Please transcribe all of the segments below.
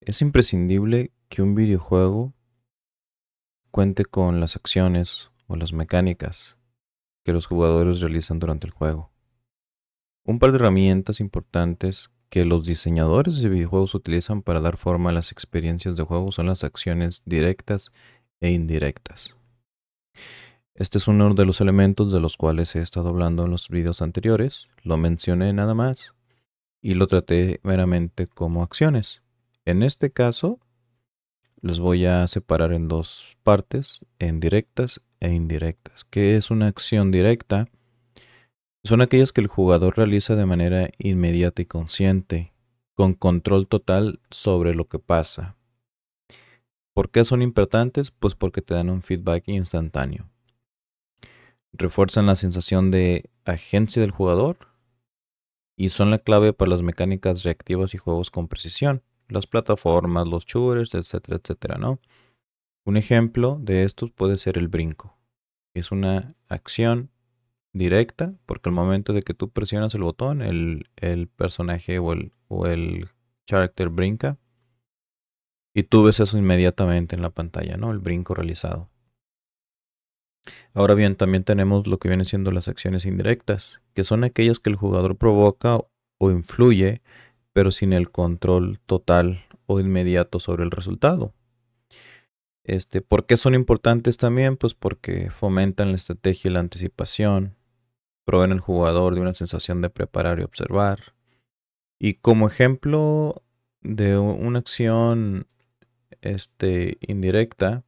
Es imprescindible que un videojuego cuente con las acciones o las mecánicas que los jugadores realizan durante el juego. Un par de herramientas importantes que los diseñadores de videojuegos utilizan para dar forma a las experiencias de juego son las acciones directas e indirectas. Este es uno de los elementos de los cuales he estado hablando en los videos anteriores. Lo mencioné nada más y lo traté meramente como acciones. En este caso, los voy a separar en dos partes, en directas e indirectas. ¿Qué es una acción directa? Son aquellas que el jugador realiza de manera inmediata y consciente, con control total sobre lo que pasa. ¿Por qué son importantes? Pues porque te dan un feedback instantáneo. Refuerzan la sensación de agencia del jugador y son la clave para las mecánicas reactivas y juegos con precisión. Las plataformas, los shooters, etcétera, etcétera, ¿no? Un ejemplo de estos puede ser el brinco. Es una acción directa porque al momento de que tú presionas el botón, el personaje o el character brinca y tú ves eso inmediatamente en la pantalla, ¿no? El brinco realizado. Ahora bien, también tenemos lo que vienen siendo las acciones indirectas, que son aquellas que el jugador provoca o influye, pero sin el control total o inmediato sobre el resultado. ¿Por qué son importantes también? Pues porque fomentan la estrategia y la anticipación, proveen al jugador de una sensación de preparar y observar. Y como ejemplo de una acción indirecta,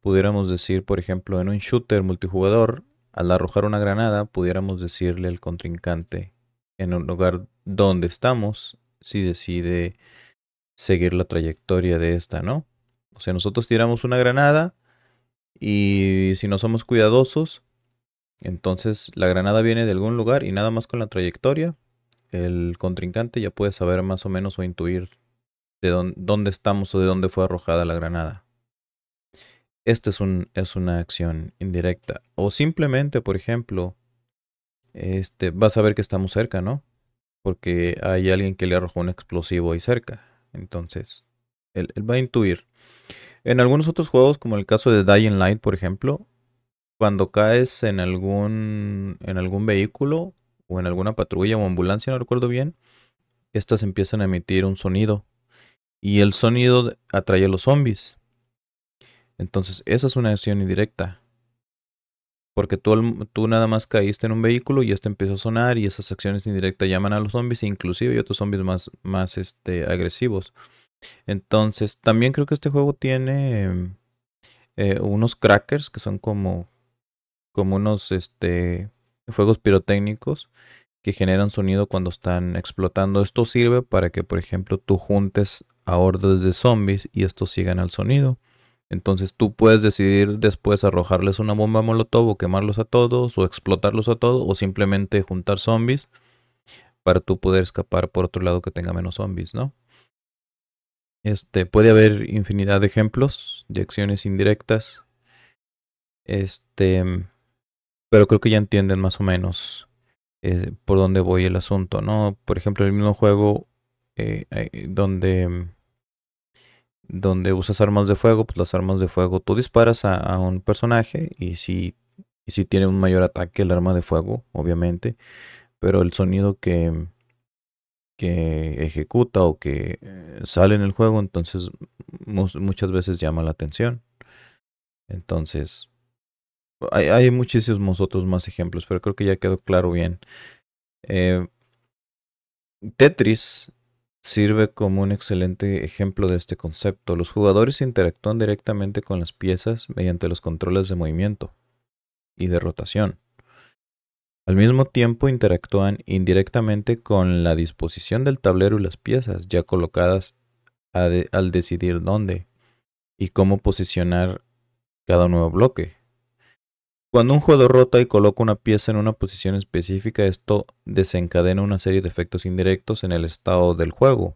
pudiéramos decir, por ejemplo, en un shooter multijugador, al arrojar una granada, pudiéramos decirle al contrincante en un lugar donde estamos, si decide seguir la trayectoria de esta, ¿no? O sea, nosotros tiramos una granada y si no somos cuidadosos, entonces la granada viene de algún lugar y nada más con la trayectoria, el contrincante ya puede saber más o menos o intuir de dónde estamos o de dónde fue arrojada la granada. Esta es una acción indirecta. O simplemente, por ejemplo, vas a ver que estamos cerca, ¿no? Porque hay alguien que le arrojó un explosivo ahí cerca. Entonces, él va a intuir. En algunos otros juegos, como el caso de Dying Light, por ejemplo, cuando caes en algún vehículo o en alguna patrulla o ambulancia, no recuerdo bien, estas empiezan a emitir un sonido. Y el sonido atrae a los zombies. Entonces, esa es una acción indirecta. Porque tú nada más caíste en un vehículo y esto empieza a sonar y esas acciones indirectas llaman a los zombies, inclusive hay otros zombies más agresivos. Entonces, también creo que este juego tiene unos crackers que son como unos fuegos pirotécnicos que generan sonido cuando están explotando. Esto sirve para que, por ejemplo, tú juntes a hordas de zombies y estos sigan al sonido. Entonces tú puedes decidir después arrojarles una bomba molotov o quemarlos a todos o explotarlos a todos o simplemente juntar zombies para tú poder escapar por otro lado que tenga menos zombies, ¿no? Puede haber infinidad de ejemplos de acciones indirectas. Este, pero creo que ya entienden más o menos por dónde voy el asunto, ¿no? Por ejemplo, el mismo juego donde usas armas de fuego, pues las armas de fuego tú disparas a un personaje y si tiene un mayor ataque el arma de fuego, obviamente, pero el sonido que ejecuta o que sale en el juego, entonces muchas veces llama la atención. Entonces, hay muchísimos otros más ejemplos, pero creo que ya quedó claro bien. Eh, Tetris sirve como un excelente ejemplo de este concepto. Los jugadores interactúan directamente con las piezas mediante los controles de movimiento y de rotación. Al mismo tiempo interactúan indirectamente con la disposición del tablero y las piezas ya colocadas al decidir dónde y cómo posicionar cada nuevo bloque. Cuando un jugador rota y coloca una pieza en una posición específica, esto desencadena una serie de efectos indirectos en el estado del juego.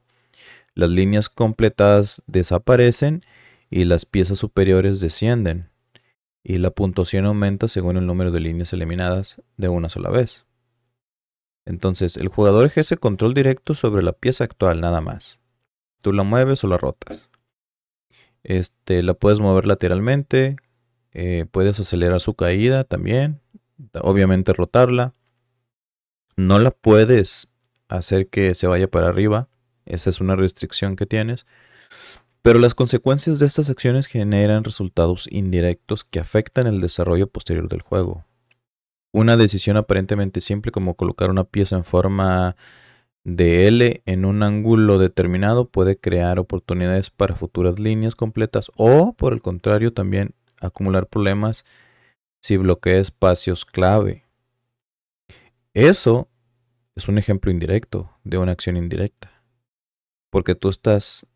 Las líneas completadas desaparecen y las piezas superiores descienden, y la puntuación aumenta según el número de líneas eliminadas de una sola vez. Entonces, el jugador ejerce control directo sobre la pieza actual nada más. Tú la mueves o la rotas. La puedes mover lateralmente. Puedes acelerar su caída también. Obviamente rotarla. No la puedes hacer que se vaya para arriba. Esa es una restricción que tienes. Pero las consecuencias de estas acciones generan resultados indirectos que afectan el desarrollo posterior del juego. Una decisión aparentemente simple como colocar una pieza en forma de L en un ángulo determinado puede crear oportunidades para futuras líneas completas o, por el contrario, también acumular problemas si bloquea espacios clave. Eso es un ejemplo indirecto de una acción indirecta, porque tú estás,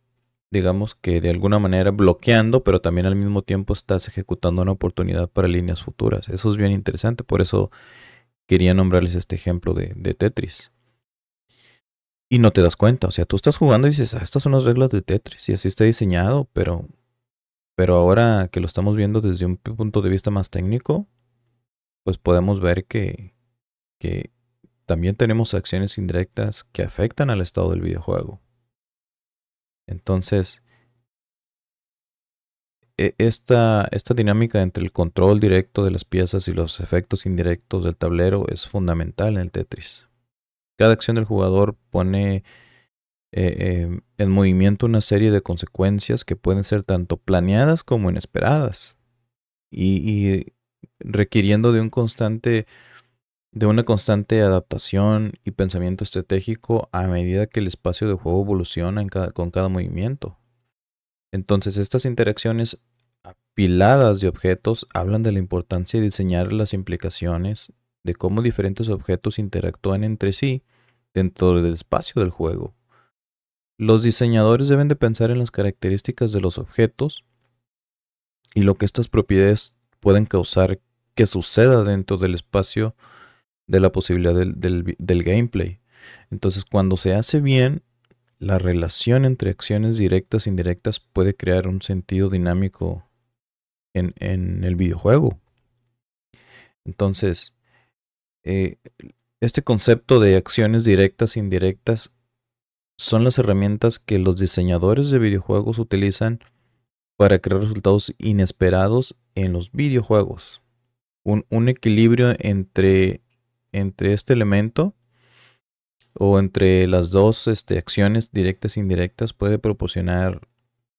digamos que de alguna manera bloqueando, pero también al mismo tiempo estás ejecutando una oportunidad para líneas futuras. Eso es bien interesante, por eso quería nombrarles este ejemplo de Tetris. Y no te das cuenta, o sea, tú estás jugando y dices, estas son las reglas de Tetris y así está diseñado, pero ahora que lo estamos viendo desde un punto de vista más técnico, pues podemos ver que también tenemos acciones indirectas que afectan al estado del videojuego. Entonces, esta dinámica entre el control directo de las piezas y los efectos indirectos del tablero es fundamental en el Tetris. Cada acción del jugador pone en movimiento una serie de consecuencias que pueden ser tanto planeadas como inesperadas y requiriendo de una constante adaptación y pensamiento estratégico a medida que el espacio de juego evoluciona con cada movimiento. Entonces, estas interacciones apiladas de objetos hablan de la importancia de diseñar las implicaciones de cómo diferentes objetos interactúan entre sí dentro del espacio del juego. Los diseñadores deben de pensar en las características de los objetos y lo que estas propiedades pueden causar que suceda dentro del espacio de la posibilidad del gameplay. Entonces, cuando se hace bien, la relación entre acciones directas e indirectas puede crear un sentido dinámico en el videojuego. Entonces, este concepto de acciones directas e indirectas son las herramientas que los diseñadores de videojuegos utilizan para crear resultados inesperados en los videojuegos. Un equilibrio entre este elemento o entre las dos acciones directas e indirectas puede proporcionar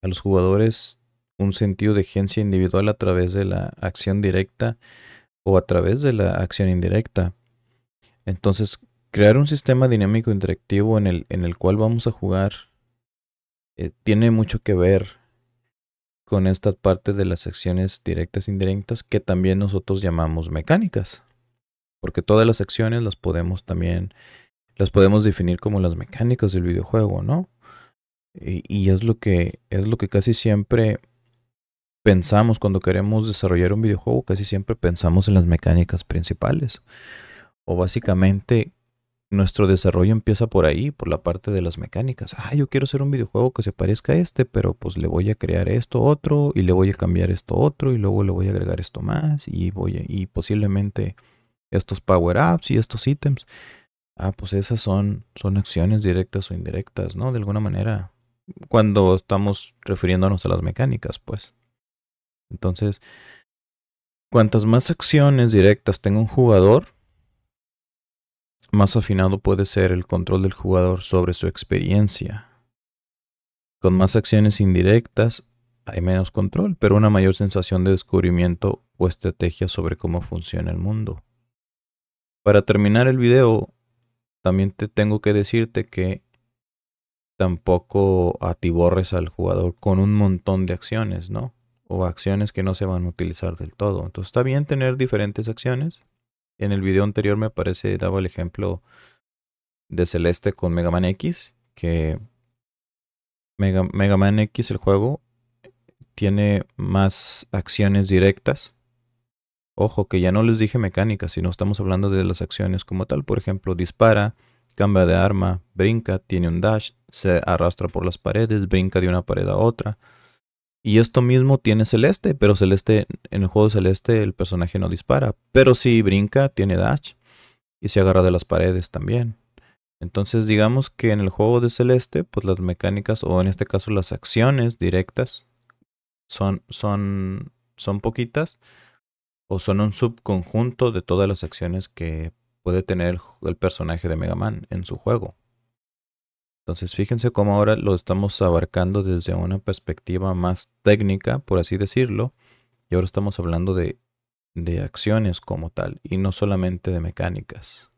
a los jugadores un sentido de agencia individual a través de la acción directa o a través de la acción indirecta. Entonces, crear un sistema dinámico interactivo en el cual vamos a jugar tiene mucho que ver con esta parte de las acciones directas e indirectas que también nosotros llamamos mecánicas. Porque todas las acciones las podemos definir como las mecánicas del videojuego, ¿no? Y es lo que casi siempre pensamos cuando queremos desarrollar un videojuego, casi siempre pensamos en las mecánicas principales. O básicamente nuestro desarrollo empieza por ahí, por la parte de las mecánicas. Yo quiero hacer un videojuego que se parezca a pero pues le voy a crear esto otro y le voy a cambiar esto otro y luego le voy a agregar esto más y posiblemente estos power-ups y estos ítems. Pues esas son acciones directas o indirectas, ¿no? De alguna manera, cuando estamos refiriéndonos a las mecánicas, pues. Entonces, cuantas más acciones directas tenga un jugador, más afinado puede ser el control del jugador sobre su experiencia. Con más acciones indirectas hay menos control, pero una mayor sensación de descubrimiento o estrategia sobre cómo funciona el mundo. Para terminar el video, también te tengo que decirte que tampoco atiborres al jugador con un montón de acciones, ¿no? O acciones que no se van a utilizar del todo. Entonces está bien tener diferentes acciones. En el video anterior me parece, daba el ejemplo de Celeste con Mega Man X, que Mega Man X, el juego, tiene más acciones directas. Ojo, que ya no les dije mecánicas, sino estamos hablando de las acciones como tal. Por ejemplo, dispara, cambia de arma, brinca, tiene un dash, se arrastra por las paredes, brinca de una pared a otra. Y esto mismo tiene Celeste, pero Celeste, en el juego Celeste el personaje no dispara, pero sí brinca, tiene dash y se agarra de las paredes también. Entonces digamos que en el juego de Celeste, pues las mecánicas, o en este caso las acciones directas, son poquitas, o son un subconjunto de todas las acciones que puede tener el personaje de Mega Man en su juego. Entonces fíjense cómo ahora lo estamos abarcando desde una perspectiva más técnica, por así decirlo, y ahora estamos hablando de acciones como tal, y no solamente de mecánicas.